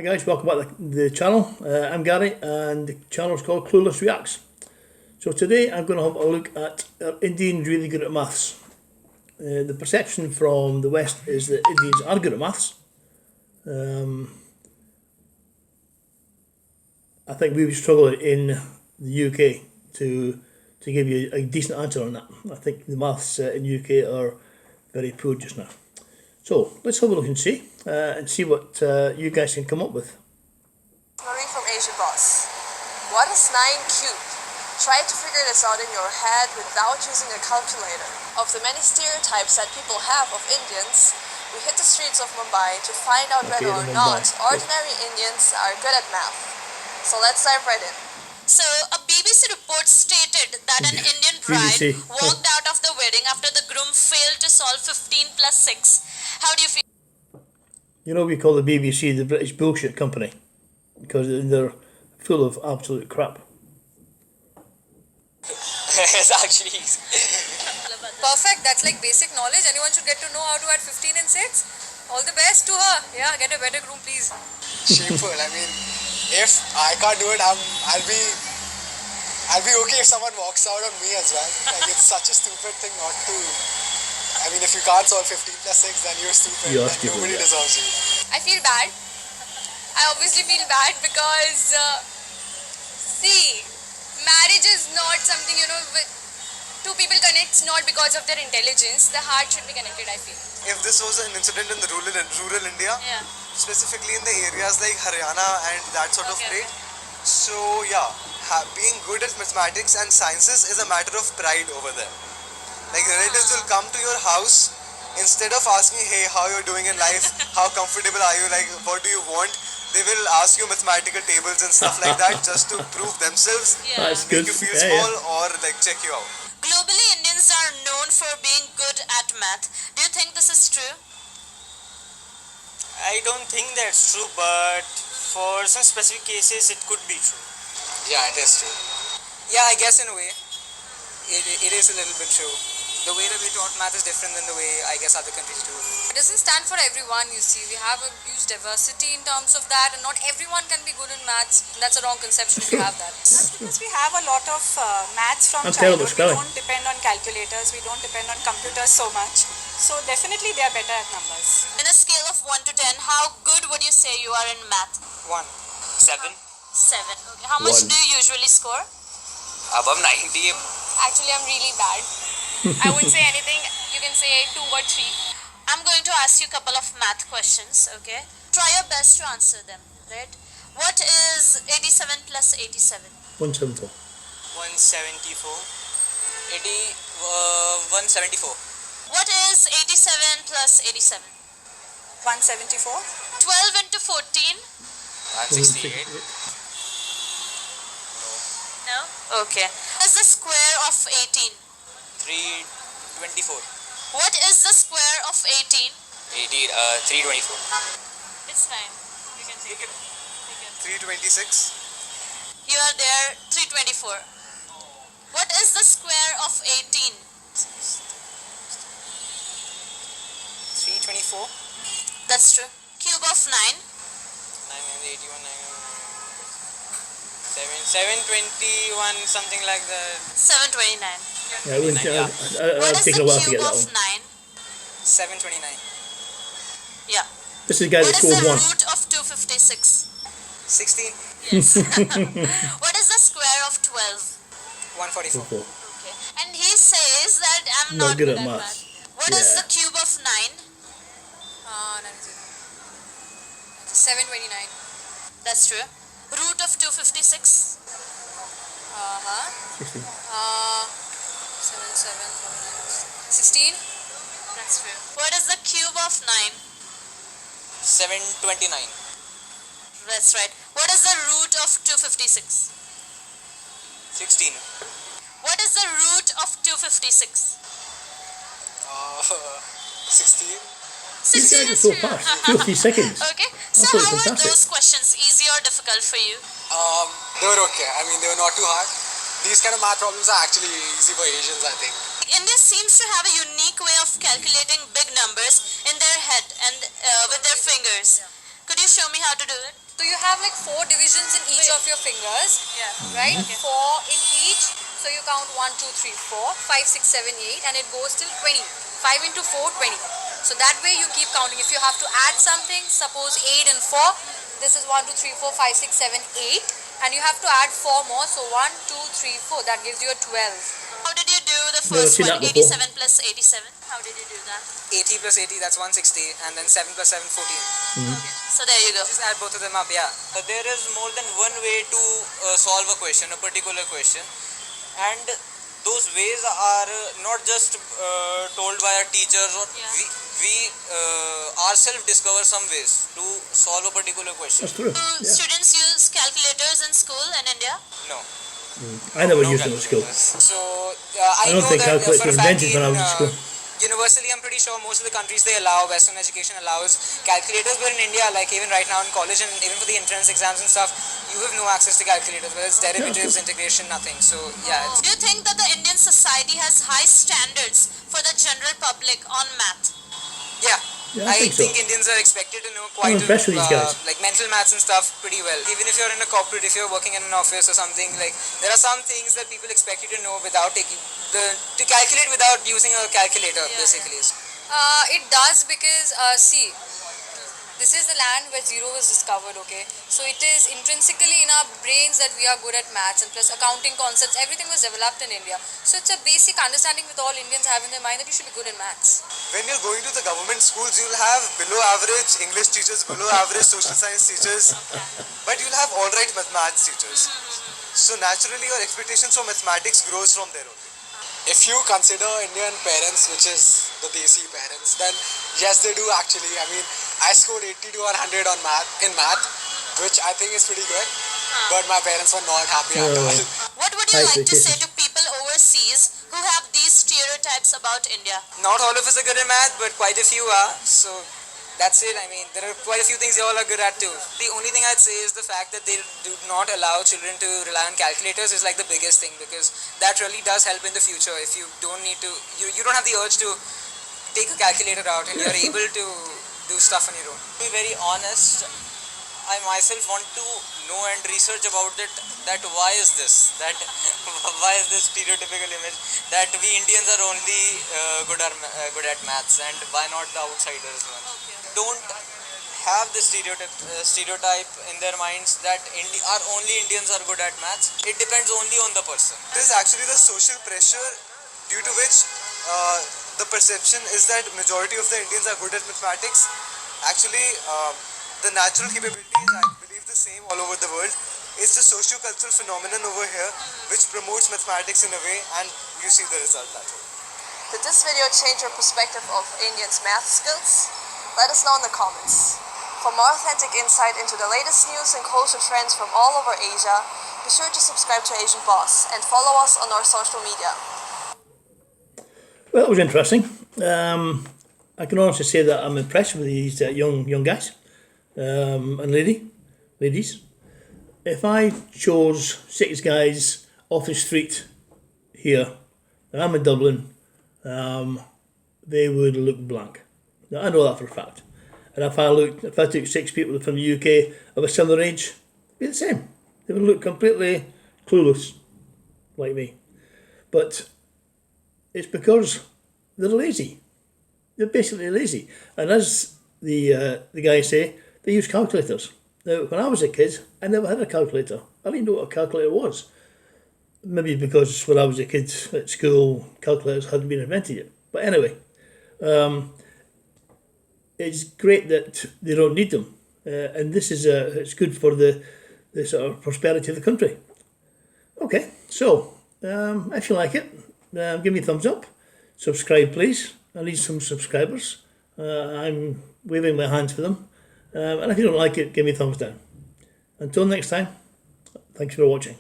guys, welcome back to the channel. I'm Gary and the channel is called Clueless Reacts. So today I'm going to have a look at are Indians really good at maths? The perception from the West is that Indians are good at maths. I think we would struggle in the UK to give you a decent answer on that. I think the maths in the UK are very poor just now. So let's have a look and see what you guys can come up with. Marie from Asian Boss. What is 9 cubed? Try to figure this out in your head without using a calculator. Of the many stereotypes that people have of Indians, we hit the streets of Mumbai to find out whether or not ordinary Indians are good at math. So let's dive right in. So, a BBC report stated that an Indian bride walked out of the wedding after the groom failed to solve 15 plus 6. How do you feel? You know, we call the BBC the British bullshit company because they're full of absolute crap. It's actually Perfect, that's like basic knowledge. Anyone should get to know how to add 15 and 6. All the best to her. Yeah, get a better groom, please. shameful. I mean, if I can't do it, I'll be okay if someone walks out on me as well. Like, it's such a stupid thing not to. I mean, if you can't solve 15 plus 6, then you're stupid. You're and stupid, nobody yeah. deserves you. I feel bad. I obviously feel bad because, see, marriage is not something, with two people connect not because of their intelligence. The heart should be connected, I feel. If this was an incident in the rural India, Yeah. specifically in the areas like Haryana and that sort of Okay, place, so yeah, being good at mathematics and sciences is a matter of pride over there. Like, relatives will come to your house, instead of asking, hey, how you're doing in life, how comfortable are you, like, what do you want, they will ask you mathematical tables and stuff like that just to prove themselves, Yeah. That's make good. you feel Yeah, small yeah. or like check you out. Globally, Indians are known for being good at math. Do you think this is true? I don't think that's true, but for some specific cases it could be true. Yeah, it is true. Yeah, I guess in a way, it is a little bit true. The way that we taught math is different than the way I guess other countries do. It doesn't stand for everyone, you see. We have a huge diversity in terms of that, and not everyone can be good in maths. That's a wrong conception if you have that. Because we have a lot of maths from I'm terrible childhood. We spelling. don't depend on calculators, we don't depend on computers so much. So definitely they are better at numbers. In a scale of 1 to 10, how good would you say you are in math? 1. 7. 7. Okay. How much One. do you usually score? Above 90. Actually, I'm really bad. I wouldn't say anything. You can say 2 or 3. I'm going to ask you a couple of math questions, okay? Try your best to answer them, right? What is 87 plus 87? 174. 174. 174. What is 87 plus 87? 174. 12 into 14? 168. No? Okay. What is the square of 18? 324. What is the square of 18? 324. It's fine. You can take it. 326. You are there, 324. What is the square of 18? 324. That's true. Cube of 9? 981, 721, something like that. 729. Yeah, What I'll is take a the while to cube get that of one. 9? 729. Yeah. This is the guy What that is scored the 1. root of 256? 16. Yes. What is the square of 12? 144. Okay. And he says that I'm Not not good good at at maths. math. What is Yeah. the cube of 9? 729. That's true. Root of 256? 16. 7, 16. That's true. What is the cube of 9? 729. That's right. What is the root of 256? 16. What is the root of 256? 16. These guys are 16 so is true. fast. 50 seconds. Okay. So Absolutely how were fantastic. those questions? Easy or difficult for you? They were okay. I mean, they were not too hard. These kind of math problems are actually easy for Asians, I think. India seems to have a unique way of calculating big numbers in their head and with their fingers. Could you show me how to do it? So you have like 4 divisions in each of your fingers, Yeah. right? 4 in each. So you count 1, 2, 3, 4, 5, 6, 7, 8, and it goes till 20. 5 into 4, 20. So that way you keep counting. If you have to add something, suppose 8 and 4, this is 1, 2, 3, 4, 5, 6, 7, 8. And you have to add 4 more. So 1, 2, 3, 4. That gives you a 12. How did you do the Never first seen one? that before. 87 plus 87. How did you do that? 80 plus 80, that's 160, and then 7 plus 7, 14. So there you go. Just add both of them up, yeah. There is more than one way to solve a question, a particular question, and those ways are not just told by our teachers, or Yeah. we ourselves discover some ways to solve a particular question. That's true. Do Yeah. students use calculators in school in India? No. I never No used them at school. calculators. So I I don't know think that calculators for a were fact invented when I was at school. Universally, I'm pretty sure most of the countries they allow, Western education allows calculators, but in India, like even right now in college and even for the entrance exams and stuff, you have no access to calculators, whether it's derivatives, integration, nothing. So yeah, Do you think that the Indian society has high standards for the general public on math? yeah. Yeah, I think so. Indians are expected to know quite impressed with these guys. like mental maths and stuff pretty well. Even if you're in a corporate, if you're working in an office or something, like there are some things that people expect you to know without taking to calculate without using a calculator, basically. It does because, see, this is the land where zero was discovered, okay? So it is intrinsically in our brains that we are good at maths, and plus accounting concepts, everything was developed in India. So it's a basic understanding with all Indians have in their mind that you should be good in maths. When you're going to the government schools, you'll have below average English teachers, below average social science teachers, but you'll have all right mathematics teachers. So naturally your expectations for mathematics grows from there only. If you consider Indian parents, which is the Desi parents, then yes, they do actually. I mean, I scored 80 to 100 on math, which I think is pretty good. But my parents were not happy at all. What would you High like to say expectations. to people overseas who have these stereotypes about India? Not all of us are good at math, but quite a few are. So that's it. I mean, there are quite a few things they all are good at too. The only thing I'd say is the fact that they do not allow children to rely on calculators is like the biggest thing, because that really does help in the future. If you don't need to, you don't have the urge to take a calculator out and you're able to do stuff on your own. To be very honest, I myself want to know and research about it, that why is this, that why is this stereotypical image that we Indians are only good at maths, and why not the outsiders one? Don't have the stereotype in their minds that only Indians are good at maths. It depends only on the person. It is actually the social pressure due to which the perception is that majority of the Indians are good at mathematics. Actually, the natural capability is, I believe, the same all over the world. It's the socio-cultural phenomenon over here which promotes mathematics in a way, and you see the result that way. Did this video change your perspective of Indians' math skills? Let us know in the comments. For more authentic insight into the latest news and culture trends from all over Asia, be sure to subscribe to Asian Boss and follow us on our social media. Well, it was interesting. I can honestly say that I'm impressed with these young guys and ladies. If I chose 6 guys off the street here, and I'm in Dublin, they would look blank. Now, I know that for a fact. And if I took 6 people from the UK of a similar age, it'd be the same. They would look completely clueless, like me. But it's because they're lazy. They're basically lazy. And as the guys say, they use calculators. Now, when I was a kid, I never had a calculator. I didn't know what a calculator was. Maybe because when I was a kid at school, calculators hadn't been invented yet. But anyway, it's great that they don't need them. And this is it's good for the sort of prosperity of the country. Okay, so if you like it, give me a thumbs up. Subscribe, please. I need some subscribers. I'm waving my hands for them. And if you don't like it, give me a thumbs down. Until next time, thanks for watching.